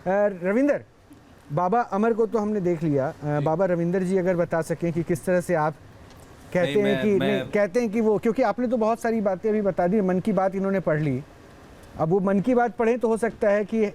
रविंदर, बाबा अमर को तो हमने देख लिया, बाबा रविंदर जी अगर बता सकें कि किस तरह से आप कहते हैं कि नहीं, कहते हैं कि वो, क्योंकि आपने तो बहुत सारी बातें अभी बता दी, मन की बात इन्होंने पढ़ ली, अब वो मन की बात पढ़ें तो हो सकता है कि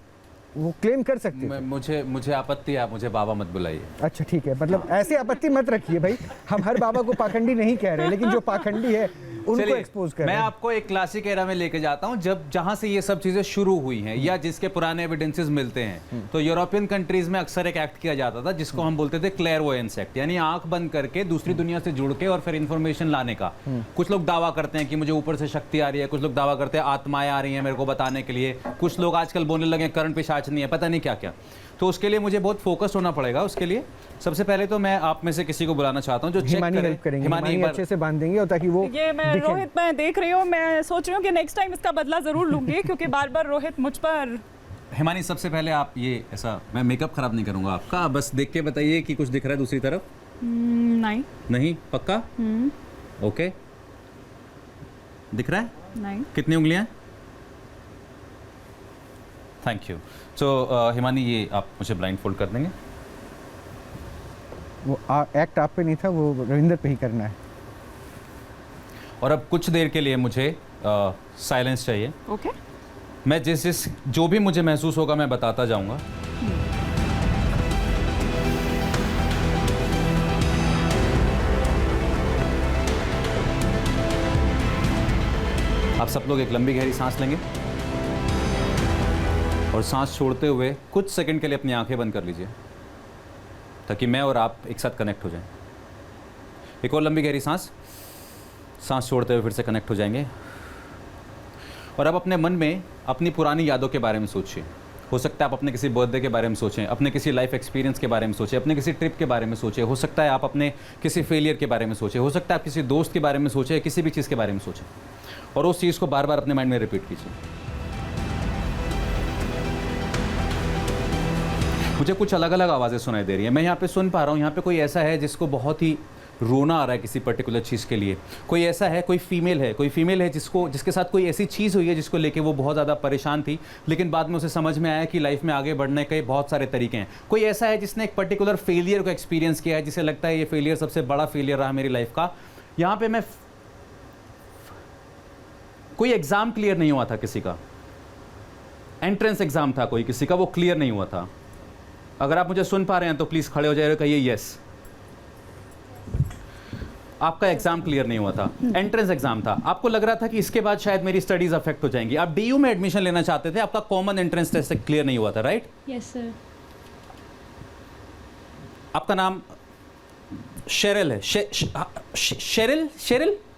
वो क्लेम कर सकते हैं। मुझे आपत्ति है, आप मुझे बाबा मत बुलाइए। अच्छा ठीक है, मतलब ऐसे आपत्ति मत रखिए भाई, हम हर बाबा को पाखंडी नहीं कह रहे, लेकिन जो पाखंडी है उनको एक्सपोज कर रहे हैं। मैं आपको एक क्लासिक एरा में लेके जाता हूं, जब जहां से ये सब चीजें शुरू हुई हैं या जिसके पुराने एविडेंसेस मिलते हैं। तो यूरोपियन कंट्रीज में अक्सर एक एक्ट किया जाता था जिसको हम बोलते थे क्लेयरवॉयंस एक्ट, यानी आंख बंद करके दूसरी दुनिया से जुड़ के और फिर इंफॉर्मेशन लाने का। कुछ लोग दावा करते हैं कि मुझे ऊपर से शक्ति आ रही है, कुछ लोग दावा करते हैं आत्माएं आ रही हैं मेरे को बताने के लिए, कुछ लोग आजकल बोलने लगे करण पिशाच नहीं है, पता नहीं क्या क्या। तो उसके लिए मुझे बहुत फोकस होना पड़ेगा। उसके लिए सबसे पहले तो मैं आप में से किसी को बुलाना चाहता हूं जो चेक करेंगे, हिमानी अच्छे से बांध देंगे, और ताकि वो ये मैं रोहित, मैं देख रही हूँ, मैं सोच रही हूँ कि नेक्स्ट टाइम इसका बदला जरूर लूंगी क्योंकि बार बार रोहित मुझ पर। हिमानी सबसे पहले आप ये ऐसा, मैं मेकअप खराब नहीं करूंगा आपका, बस देख के बताइए कि कुछ दिख रहा है दूसरी तरफ? नहीं पक्का? ओके, दिख रहा है? नहीं। कितनी उंगलियां? Thank you. तो हिमानी ये आप मुझे ब्लाइंड फोल्ड कर देंगे? वो एक्ट आप पे नहीं था, वो रविंदर पे ही करना है। और अब कुछ देर के लिए मुझे साइलेंस चाहिए। ओके। मैं जो भी मुझे महसूस होगा मैं बताता जाऊंगा। आप सब लोग एक लंबी गहरी सांस लेंगे और सांस छोड़ते हुए कुछ सेकंड के लिए अपनी आंखें बंद कर लीजिए ताकि मैं और आप एक साथ कनेक्ट हो जाएं। एक और लंबी गहरी सांस छोड़ते हुए फिर से कनेक्ट हो जाएंगे। और अब अपने मन में अपनी पुरानी यादों के बारे में सोचिए। हो सकता है आप अपने किसी बर्थडे के बारे में सोचें, अपने किसी लाइफ एक्सपीरियंस के बारे में सोचें, अपने किसी ट्रिप के बारे में सोचें। हो सकता है आप अपने किसी फेलियर के बारे में सोचें, हो सकता है आप किसी दोस्त के बारे में सोचें, किसी भी चीज़ के बारे में सोचें और उस चीज़ को बार बार अपने माइंड में रिपीट कीजिए। मुझे कुछ अलग अलग आवाज़ें सुनाई दे रही हैं। मैं यहाँ पे सुन पा रहा हूँ, यहाँ पे कोई ऐसा है जिसको बहुत ही रोना आ रहा है किसी पर्टिकुलर चीज़ के लिए। कोई ऐसा है, कोई फीमेल है जिसके साथ कोई ऐसी चीज़ हुई है जिसको लेके वो बहुत ज़्यादा परेशान थी, लेकिन बाद में उसे समझ में आया कि लाइफ में आगे बढ़ने के बहुत सारे तरीके हैं। कोई ऐसा है जिसने एक पर्टिकुलर फेलियर को एक्सपीरियंस किया है, जिसे लगता है ये फेलियर सबसे बड़ा फेलियर रहा मेरी लाइफ का। यहाँ पे मैं कोई एग्ज़ाम क्लियर नहीं हुआ था किसी का, एंट्रेंस एग्ज़ाम था कोई किसी का, वो क्लियर नहीं हुआ था। अगर आप मुझे सुन पा रहे हैं तो प्लीज़ खड़े हो जाइए, कहिए यस। आपका एग्जाम क्लियर नहीं हुआ था, एंट्रेंस एग्जाम था, आपको लग रहा था कि इसके बाद शायद मेरी स्टडीज अफेक्ट हो जाएंगी। आप डीयू में एडमिशन लेना चाहते थे, आपका कॉमन एंट्रेंस टेस्ट क्लियर नहीं हुआ था, राइट? Yes sir. आपका नाम शेरिल है? Cheryl?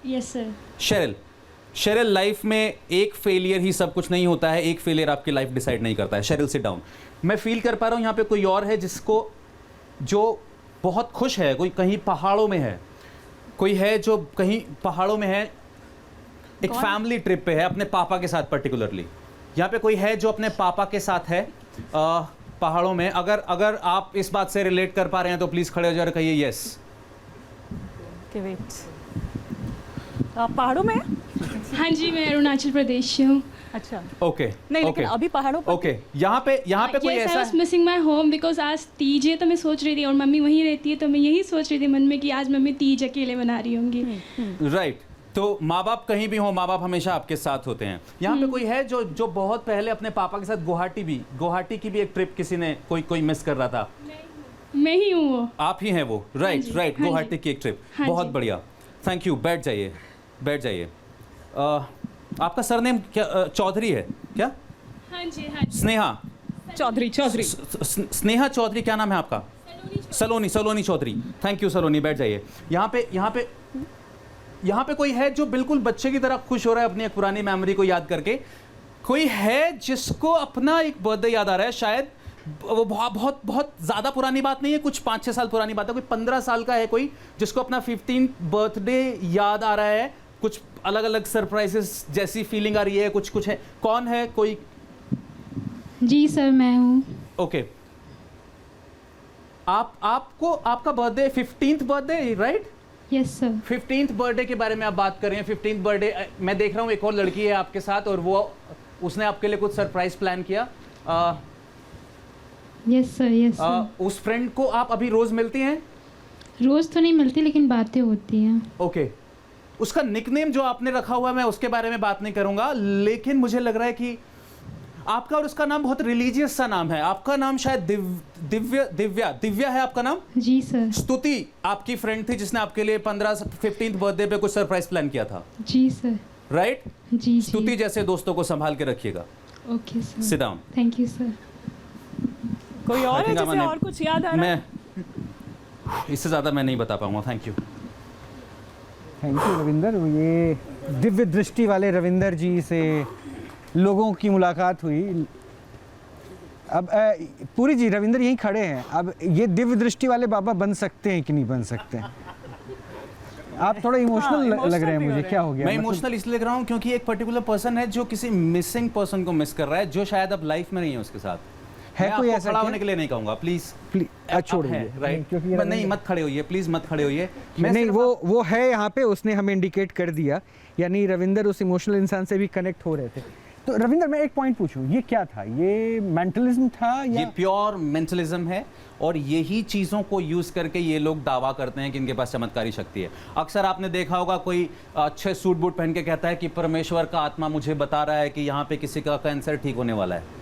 Yes sir. Cheryl, life में एक फेलियर ही सब कुछ नहीं होता है, एक फेलियर आपकी लाइफ डिसाइड नहीं करता है। Cheryl sit down. मैं फील कर पा रहा हूं यहाँ पे कोई और है जो बहुत खुश है, कोई कहीं पहाड़ों में है, कोई है जो कहीं पहाड़ों में है, एक फैमिली ट्रिप पे है अपने पापा के साथ पर्टिकुलरली। यहाँ पे कोई है जो अपने पापा के साथ है पहाड़ों में। अगर आप इस बात से रिलेट कर पा रहे हैं तो प्लीज खड़े हो जाए और कहिए यस। आप पहाड़ों में? हाँ जी, मैं अरुणाचल प्रदेश से हूँ। अच्छा, ओके। नहीं लेकिन अभी पहाड़ों पर। ओके, यहाँ पे कोई ऐसा I was missing my home because आज तीज है, तो मैं सोच रही थी, और मम्मी वहीं रहती है, तो मैं यही सोच रही थी मन में कि आज मम्मी तीज अकेले मना रही होंगी। राइट। तो माँ बाप कहीं भी हो, माँ बाप हमेशा आपके साथ होते हैं। यहाँ पे कोई है जो बहुत पहले अपने पापा के साथ गुवाहाटी की भी एक ट्रिप किसी ने कोई मिस कर रहा था? मैं ही हूँ वो। आप ही हैं वो? राइट, गुवाहाटी की एक ट्रिप। बहुत बढ़िया, थैंक यू। बैठ जाइए। आपका सरनेम क्या चौधरी है क्या? हाँ जी। स्नेहा चौधरी। स्नेहा चौधरी, क्या नाम है आपका? सलोनी चौधरी। थैंक यू सलोनी, बैठ जाइए। यहाँ पे कोई है जो बिल्कुल बच्चे की तरह खुश हो रहा है अपनी एक पुरानी मेमोरी को याद करके। कोई है जिसको अपना एक बर्थडे याद आ रहा है, शायद वो बहुत ज़्यादा पुरानी बात नहीं है, कुछ 5-6 साल पुरानी बात है। कोई 15 साल का है कोई जिसको अपना 15th बर्थडे याद आ रहा है, कुछ अलग अलग सरप्राइजेस जैसी फीलिंग आ रही है, कुछ है। कौन है कोई? जी सर, मैं हूँ। ओके, आपको आपका birthday 15th birthday, right? Yes sir. 15th birthday के बारे में आप बात कर रहे हैं। 15th बर्थडे, मैं देख रहा हूँ एक और लड़की है आपके साथ और उसने आपके लिए कुछ सरप्राइज प्लान किया। Yes sir, yes sir. उस फ्रेंड को आप अभी रोज मिलती हैं? रोज़ तो नहीं मिलती लेकिन बातें होती हैं। ओके। उसका निकनेम जो आपने रखा हुआ है, मैं उसके बारे में बात नहीं करूंगा, लेकिन मुझे लग रहा है कि आपका और उसका नाम बहुत रिलीजियस सा नाम है। आपका नाम शायद दिव्या है आपका नाम? जी सर। स्तुति आपकी फ्रेंड थी जिसने आपके लिए 15th बर्थडे पे कुछ सरप्राइज प्लान किया था, जी सर। राइट? जी स्तुति जैसे दोस्तों को संभाल के रखिएगा। Okay sir. Sit down. Thank you sir. कोई और है I think जिसे और कुछ याद आ रहा है? मैं इससे ज़्यादा मैं नहीं बता पाऊंगा। Thank you. Thank you Ravinder. ये दिव्य दृष्टि वाले रविंदर जी से लोगों की मुलाकात हुई। अब पूरी जी, रविंदर यहीं खड़े हैं। अब ये दिव्य दृष्टि वाले बाबा बन सकते हैं कि नहीं बन सकते हैं? आप थोड़ा इमोशनल लग रहे हैं मुझे, क्या हो गया? मैं इमोशनल इसलिए लग रहा हूँ क्योंकि एक पर्टिकुलर पर्सन है जो किसी मिसिंग पर्सन को मिस कर रहा है, जो शायद अब लाइफ में नहीं है उसके साथ। है मैं कोई आपको ऐसा खड़ा क्या? होने के लिए नहीं कहूँगा, प्लीज छोड़िए, राइट? क्योंकि नहीं, मत खड़े होइए, प्लीज मत खड़े होइए। नहीं, वो है यहाँ पे, उसने हमें इंडिकेट कर दिया, यानी रविंदर उस इमोशनल इंसान से भी कनेक्ट हो रहे थे। तो रविंदर, मैं एक पॉइंट पूछूं, ये क्या था? ये मेंटलिज्म था या ये प्योर मेंटलिज्म है, और यही चीज़ों को यूज़ करके ये लोग दावा करते हैं कि इनके पास चमत्कारी शक्ति है। अक्सर आपने देखा होगा कोई अच्छे सूट बूट पहन के कहता है कि परमेश्वर का आत्मा मुझे बता रहा है कि यहाँ पे किसी का कैंसर ठीक होने वाला है।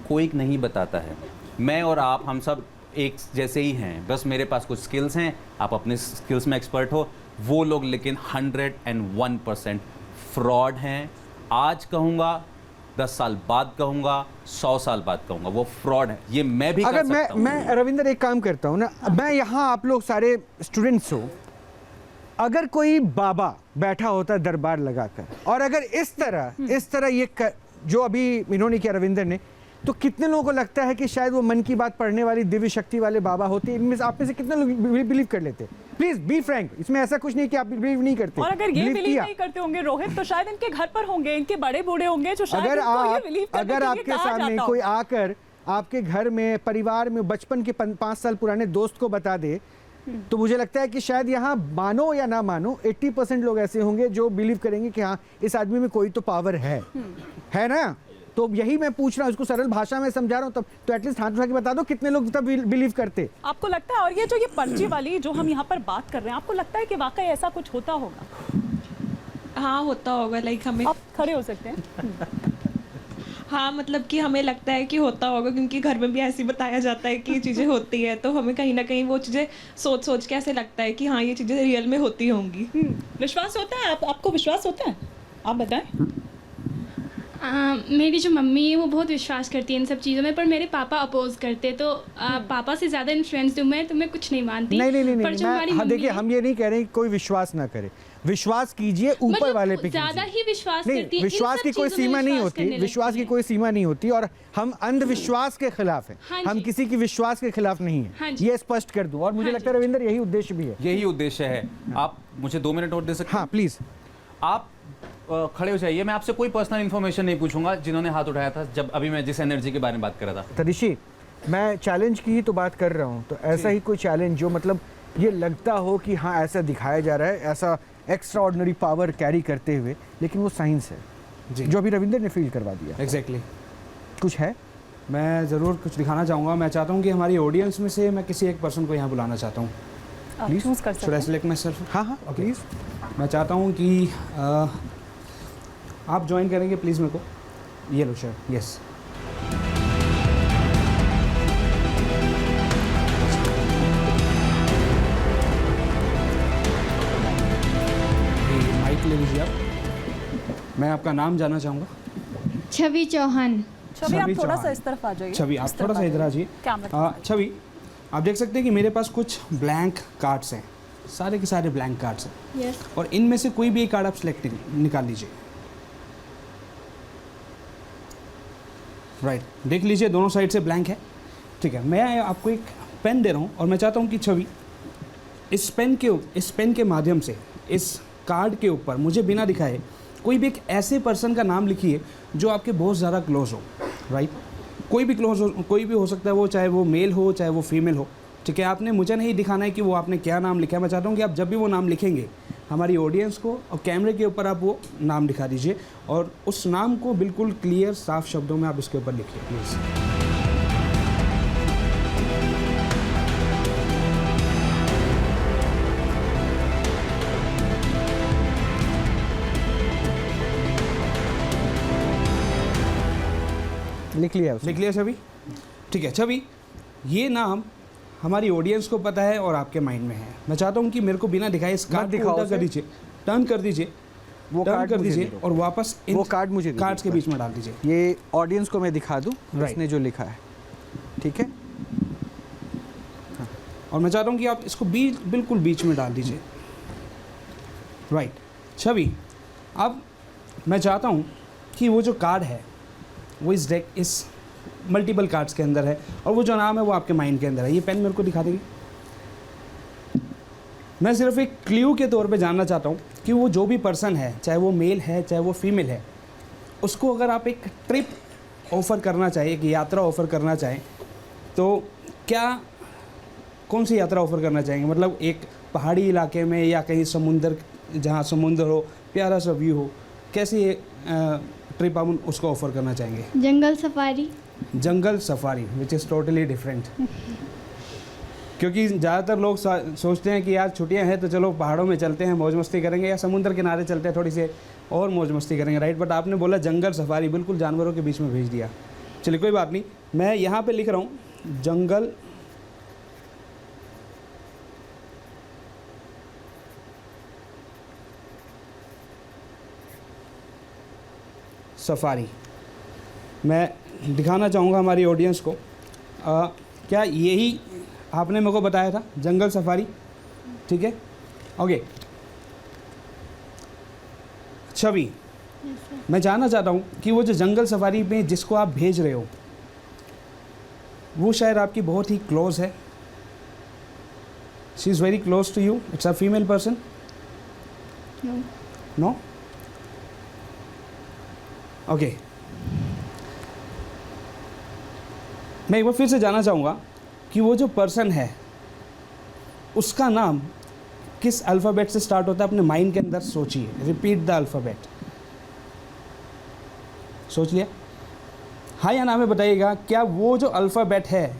कोई नहीं बताता है। मैं और आप, हम सब एक जैसे ही हैं, बस मेरे पास कुछ स्किल्स हैं, आप अपने स्किल्स में एक्सपर्ट हो। वो लोग लेकिन 101% फ्रॉड हैं। आज कहूँगा, 10 साल बाद कहूँगा, 100 साल बाद कहूँगा, वो फ्रॉड है। ये मैं भी अगर कर सकता हूँ। मैं रविंदर एक काम करता हूँ ना, मैं यहाँ, आप लोग सारे स्टूडेंट्स हो, अगर कोई बाबा बैठा होता दरबार लगाकर, और अगर इस तरह ये जो अभी इन्होंने किया रविंदर ने, तो कितने लोगों को लगता है कि शायद वो मन की बात पढ़ने वाली दिव्य शक्ति वाले बाबा होते? इनमें से, आप में से कितने लोग बिलीव कर लेते? प्लीज बी फ्रैंक, इसमें ऐसा कुछ नहीं कि आप बिलीव नहीं करते। और अगर ये बिलीव नहीं करते होंगे रोहित, तो शायद इनके घर पर होंगे, इनके बड़े बूढ़े होंगे जो शायद इनको ये बिलीव करते अगर आपके सामने कोई आकर आपके घर में, परिवार में बचपन के 5 साल पुराने दोस्त को बता दे, तो मुझे लगता है कि शायद यहाँ मानो या ना मानो 80% लोग ऐसे होंगे जो बिलीव करेंगे कि हाँ, इस आदमी में कोई तो पावर है ना। तो यही मैं पूछ रहा हूँ, उसको सरल भाषा में समझा रहा हूँ, तब तो एटलीस्ट हाथ उठा के बता दो कितने लोग तब बिलीव करते। आपको लगता है? और ये जो ये पर्ची वाली जो हम यहाँ पर बात कर रहे हैं, आपको लगता है कि वाकई ऐसा कुछ होता होगा? हाँ, होता होगा। लाइक हमें, आप खड़े हो सकते हैं। हाँ, मतलब कि हमें लगता है कि होता होगा, क्योंकि घर में भी ऐसे बताया जाता है कि ये चीज़ें होती है, तो हमें कहीं ना कहीं वो चीज़ें सोच के ऐसे लगता है कि हाँ, ये चीज़ें रियल में होती होंगी। विश्वास होता है? आपको विश्वास होता है? आप बताएं। मेरी जो मम्मी है वो बहुत विश्वास करती है इन सब चीज़ों में, पर मेरे पापा अपोज करते, तो पापा से ज़्यादा इन्फ्लुएंस दूँ मैं, तो मैं कुछ नहीं मानती। नहीं, देखिए, हम ये नहीं कह रहे कि कोई विश्वास ना करे, विश्वास कीजिए ऊपर वाले पे, ज़्यादा ही विश्वास करती है। विश्वास की कोई सीमा नहीं होती, विश्वास की कोई सीमा नहीं होती, और हम अंधविश्वास के खिलाफ हैं, हम किसी की विश्वास के खिलाफ नहीं है, ये स्पष्ट कर दूं। और मुझे लगता है रविंदर यही उद्देश्य भी है। यही उद्देश्य है। आप मुझे 2 मिनट और दे सकते हैं? हाँ प्लीज। आप खड़े हो जाइए। मैं आपसे कोई पर्सनल इन्फॉर्मेशन नहीं पूछूंगा जिन्होंने हाथ उठाया था जब अभी मैं जिस एनर्जी के बारे में बात कर रहा था। तनिषी, मैं चैलेंज की ही तो बात कर रहा हूँ, तो ऐसा ही कोई चैलेंज जो मतलब ये लगता हो कि हाँ ऐसा दिखाया जा रहा है, ऐसा एक्स्ट्रा ऑर्डिनरी पावर कैरी करते हुए, लेकिन वो साइंस है जी, जो अभी रविंदर ने फील करवा दिया। एग्जैक्टली। कुछ है? मैं ज़रूर कुछ दिखाना चाहूँगा। मैं चाहता हूँ कि हमारी ऑडियंस में से मैं किसी एक पर्सन को यहाँ बुलाना चाहता हूँ। प्लीज चूज कर सकते हैं। Select my self? हाँ हाँ प्लीज़। मैं चाहता हूँ कि आप ज्वाइन करेंगे प्लीज़ मेरे को। ये लो शर्ट। यस, माइक ले लीजिए आप। मैं आपका नाम जानना चाहूँगा। छवि चौहान। छवि, आप थोड़ा सा चौहान। इस तरफ आ जाइए। छवि, आप थोड़ा सा इधर आ जाइए। छवि, आप देख सकते हैं कि मेरे पास कुछ ब्लैंक कार्ड्स हैं, सारे के सारे ब्लैंक कार्ड्स हैं। यस। और इनमें से कोई भी एक कार्ड आप सेलेक्ट निकाल लीजिए। राइट, देख लीजिए दोनों साइड से ब्लैंक है। ठीक है, मैं आपको एक पेन दे रहा हूँ और मैं चाहता हूँ कि छवि इस पेन के माध्यम से इस कार्ड के ऊपर मुझे बिना दिखाए कोई भी एक ऐसे पर्सन का नाम लिखिए जो आपके बहुत ज़्यादा क्लोज हो। राइट, कोई भी हो सकता है वो, चाहे वो मेल हो चाहे वो फीमेल हो। ठीक है, आपने मुझे नहीं दिखाना है कि वो आपने क्या नाम लिखा है। मैं चाहता हूँ कि आप जब भी वो नाम लिखेंगे हमारी ऑडियंस को और कैमरे के ऊपर आप वो नाम दिखा दीजिए, और उस नाम को बिल्कुल क्लियर साफ शब्दों में आप इसके ऊपर लिखिए प्लीज़। लिख लिया उसने। लिख लिया छवि? ठीक है छवि, ये नाम हमारी ऑडियंस को पता है और आपके माइंड में है। मैं चाहता हूँ कि मेरे को बिना दिखाए इस कार्ड को दिखाओ उल्टा उसे। कर दीजिए, टर्न कर दीजिए, वो टर्न कार्ड कर मुझे दीजिए दे दो। और वापस वो कार्ड मुझे दे दो कार्ड्स के एक बीच में डाल दीजिए। ये ऑडियंस को मैं दिखा दूं Right. इसने जो लिखा है, ठीक है। और मैं चाहता हूँ कि आप इसको बिल्कुल बीच में डाल दीजिए। राइट छवि, अब मैं चाहता हूँ कि वो जो कार्ड है वो इस डेक, इस मल्टीपल कार्ड्स के अंदर है, और वो जो नाम है वो आपके माइंड के अंदर है। ये पेन मेरे को दिखा देगी। मैं सिर्फ एक क्ल्यू के तौर पे जानना चाहता हूँ कि वो जो भी पर्सन है, चाहे वो मेल है चाहे वो फीमेल है, उसको अगर आप एक ट्रिप ऑफ़र करना चाहें, एक यात्रा ऑफ़र करना चाहें, तो क्या कौन सी यात्रा ऑफ़र करना चाहेंगे? मतलब एक पहाड़ी इलाके में या कहीं समुंदर, जहाँ समुंदर हो, प्यारा सा व्यू हो, कैसी ट्रिप आप उसको ऑफ़र करना चाहेंगे? Jungle safari. Jungle safari, which is totally different. क्योंकि ज़्यादातर लोग सोचते हैं कि यार छुट्टियां हैं तो चलो पहाड़ों में चलते हैं, मौज मस्ती करेंगे, या समुद्र किनारे चलते हैं, थोड़ी सी और मौज मस्ती करेंगे, राइट। बट आपने बोला जंगल सफारी, बिल्कुल जानवरों के बीच में भेज दिया। चलिए कोई बात नहीं, मैं यहाँ पे लिख रहा हूँ जंगल सफारी। मैं दिखाना चाहूँगा हमारी ऑडियंस को, क्या यही आपने मेरे को बताया था, जंगल सफारी? ठीक है, ओके। छवि, मैं जानना चाहता हूँ कि वो जो जंगल सफारी में जिसको आप भेज रहे हो, वो शायद आपकी बहुत ही क्लोज है। She is very close to you. It's a female person? No? Okay. मैं एक बार फिर से जानना चाहूँगा कि वो जो पर्सन है उसका नाम किस अल्फ़ाबेट से स्टार्ट होता है? अपने माइंड के अंदर सोचिए, रिपीट द अल्फ़ाबेट। सोच लिया? हाँ या ना में बताइएगा, क्या वो जो अल्फ़ाबेट है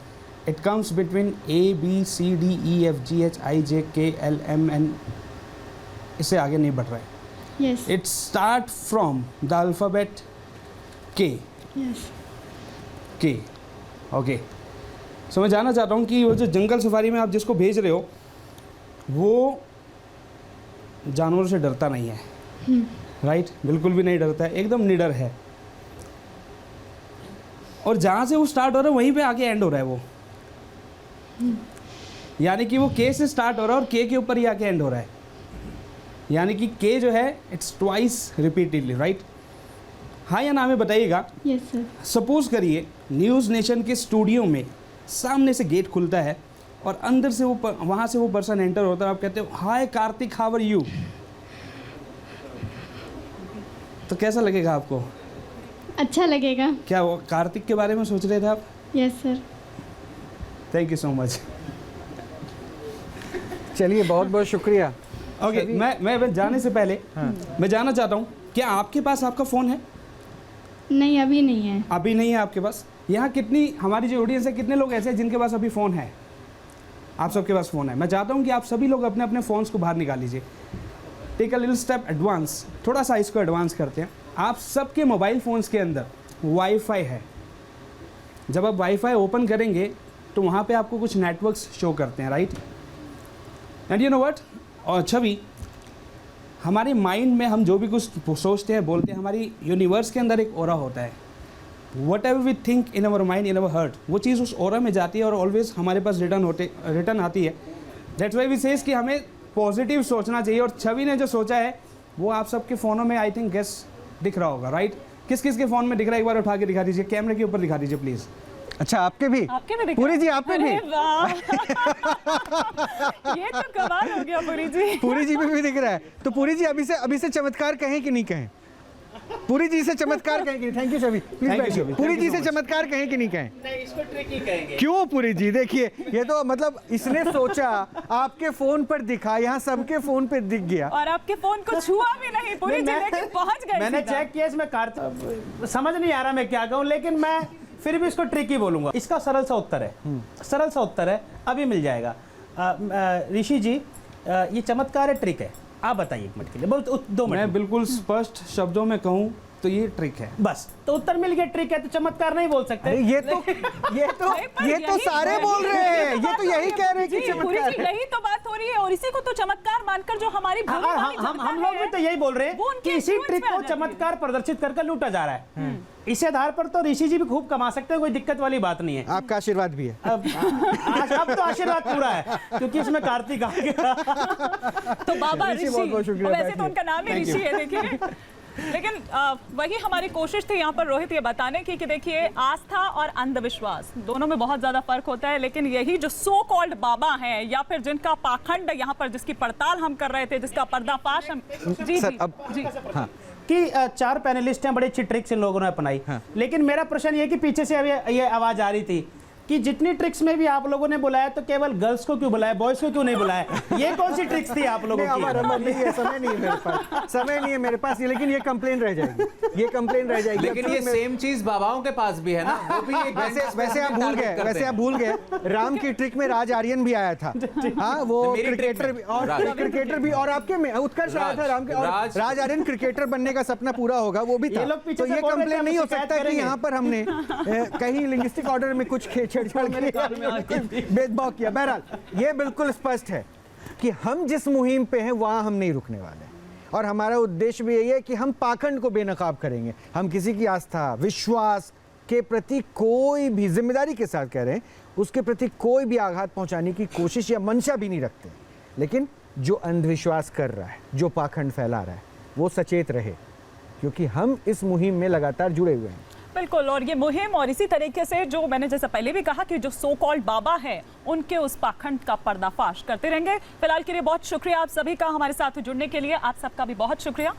इट कम्स बिटवीन ABCDEFGHIJKLMN, इससे आगे नहीं बढ़ रहा है। Yes it start from the alphabet K। Yes. के ओके। सो मैं जानना चाहता हूँ कि वो जो जंगल सफारी में आप जिसको भेज रहे हो वो जानवरों से डरता नहीं है, राइट? बिल्कुल भी नहीं डरता है, एकदम निडर है। और जहाँ से वो स्टार्ट हो रहा है वहीं पे आके एंड हो रहा है वो, यानी कि वो के से स्टार्ट हो रहा है और के ऊपर ही आके एंड हो रहा है, यानी कि के जो है इट्स ट्वाइस रिपीटेडली, राइट? हाँ या ना में बताइएगा। Yes sir. सपोज करिए न्यूज़ नेशन के स्टूडियो में सामने से गेट खुलता है और अंदर से वो वहाँ से वो पर्सन एंटर होता है, आप कहते हो हाय कार्तिक, हाउ आर यू, तो कैसा लगेगा आपको? अच्छा लगेगा। क्या वो कार्तिक के बारे में सोच रहे थे आप? Yes sir. Thank you so much. चलिए बहुत बहुत शुक्रिया। ओके, मैं जाने से पहले मैं जानना चाहता हूँ, क्या आपके पास आपका फ़ोन है? नहीं अभी नहीं है। अभी नहीं है आपके पास? यहाँ कितनी हमारी जो ऑडियंस है, कितने लोग ऐसे हैं जिनके पास अभी फ़ोन है? आप सबके पास फ़ोन है। मैं चाहता हूँ कि आप सभी लोग अपने अपने फ़ोन्स को बाहर निकाल लीजिए। Take a little step advance, थोड़ा सा इसको एडवांस करते हैं। आप सबके मोबाइल फ़ोन्स के अंदर वाईफाई है। जब आप वाईफाई ओपन करेंगे तो वहाँ पे आपको कुछ नेटवर्क्स शो करते हैं, right? And you know what, और छवि, हमारे माइंड में हम जो भी कुछ सोचते हैं, बोलते हैं, हमारी यूनिवर्स के अंदर एक ऑरा होता है। Whatever we think in our mind, in our heart, वो चीज़ उस ऑरा में जाती है और ऑलवेज हमारे पास रिटर्न आती है। दैट्स वाई वी सेज कि हमें पॉजिटिव सोचना चाहिए। और छवि ने जो सोचा है वो आप सबके फ़ोनों में आई थिंक गेस दिख रहा होगा, राइट? किस किस के फ़ोन में दिख रहा है? एक बार उठा के दिखा दीजिए, कैमरे के ऊपर दिखा दीजिए प्लीज़। अच्छा, आपके भी? आपके भी दिख पूरी रहा है? जी, आपके भी? अरे वाह। ये तो कमाल हो गया पूरी जी। पूरी जी में भी दिख रहा है। तो पूरी जी अभी से चमत्कार कहें कि नहीं कहें? पूरी जी से चमत्कार कहें कि नहीं? थैंक यू छवि, प्लीज बैठिए। पूरी जी से चमत्कार कहें कि नहीं कहें? नहीं, इसको ट्रिकी कहेंगे। क्यों पूरी जी? देखिए, ये तो मतलब इसने सोचा, आपके फोन पर दिखा, यहाँ सबके फोन पे दिख गया, और आपके फोन को छुआ भी नहीं पूरी जी, लेकिन पहुंच गए। मैंने सीधा। चेक किया, इसमें कार्तिक समझ नहीं आ रहा मैं क्या कहूँ, लेकिन मैं फिर भी इसको ट्रिकी बोलूंगा। इसका सरल सा उत्तर है, सरल सा उत्तर है, अभी मिल जाएगा। ऋषि जी, ये चमत्कार है, ट्रिक है? आप बताइए एक मिनट के लिए, बहुत 2 मिनट। मैं बिल्कुल स्पष्ट शब्दों में कहूँ तो ये ट्रिक है। बस तो उत्तर मिल गया, ट्रिक है तो चमत्कार नहीं बोल सकते। अरे ये तो सारे बोल रहे हैं, ये तो यही कह रहे हैं कि जी, पूरी चमत्कार जी, है। यही तो बात हो रही है और इसी को तो चमत्कार मानकर जो हमारी भविष्यवाणी हम जनता लोग भी है, तो यही बोल रहे वो हैं उनके कि इसी influence ट्रिक में आ को जाती है। चमत्कार प्रदर्शित करके लूटा जा रहा है। इसी आधार पर तो ऋषि जी भी खूब कमा सकते हैं, कोई दिक्कत वाली बात नहीं है। आपका आशीर्वाद भी है। अब तो आशीर्वाद पूरा है क्योंकि इसमें कार्तिक आ गया। तो बाबा ऋषि, ऋषि, बहुत-बहुत शुक्रिया, और वैसे तो बैठिए। उनका नाम ही ऋषि है, देखिए। लेकिन वही हमारी कोशिश थी यहाँ पर रोहित ये बताने की कि देखिए आस्था और अंधविश्वास दोनों में बहुत ज्यादा फर्क होता है, लेकिन यही जो सो कॉल्ड बाबा हैं या फिर जिनका पाखंड यहाँ पर जिसकी पड़ताल हम कर रहे थे, जिसका पर्दाफाश हम जी सर, जी अब जी हाँ, कि 4 पैनलिस्ट हैं, बड़ी अच्छी ट्रिक्स इन लोगों ने अपनाई। हाँ। लेकिन मेरा प्रश्न ये कि पीछे से अभी ये आवाज आ रही थी कि जितनी ट्रिक्स में भी आप लोगों ने बुलाया तो केवल गर्ल्स को क्यों बुलाया, बॉयज को क्यों नहीं बुलाया? ये कौन सी ट्रिक्स थी आप लोगों नहीं, अमर की? नहीं है, समय नहीं है मेरे पास, समय नहीं है मेरे पास, लेकिन ये कंप्लेन रह जाएगी, ये कंप्लेन रह जाएगी। लेकिन अब ये तो मैं- सेम चीज बाबाओं के पास भी है ना, वो भी एक वैसे आप भूल गए, वैसे आप भूल गए, राम की ट्रिक में राज आर्यन भी आया था। हाँ, वो मेरी ट्रिक क्रिकेटर में, भी, और राज। क्रिकेटर भी, और आपके में उत्कर्ष आया था राम के, और राज आर्यन क्रिकेटर बनने का सपना पूरा होगा, वो भी था। ये लोग पीछे तो से ये बोल रहे थे, कंप्लेन हम नहीं हो शिकायत सकता कि करेंगे। यहाँ पर हमने कहीं लिंग्विस्टिक ऑर्डर में कुछ छेड़छाड़ भेदभाव किया। बहरहाल ये बिल्कुल स्पष्ट है कि हम जिस मुहिम पे हैं वहां हम नहीं रुकने वाले, और हमारा उद्देश्य भी यही है कि हम पाखंड को बेनकाब करेंगे। हम किसी की आस्था विश्वास के प्रति कोई भी, जिम्मेदारी के साथ कह रहे हैं, उसके प्रति कोई भी आघात पहुंचाने की कोशिश या मंशा भी नहीं रखते। लेकिन जो अंधविश्वास कर रहा है, जो पाखंड फैला रहा है, वो सचेत रहे, क्योंकि हम इस मुहिम में लगातार जुड़े हुए हैं। बिल्कुल, और ये मुहिम और इसी तरीके से जो मैंने जैसे पहले भी कहा कि जो सो कॉल्ड बाबा है उनके उस पाखंड का पर्दाफाश करते रहेंगे। फिलहाल के लिए बहुत शुक्रिया आप सभी का हमारे साथ जुड़ने के लिए, आप सबका भी बहुत शुक्रिया।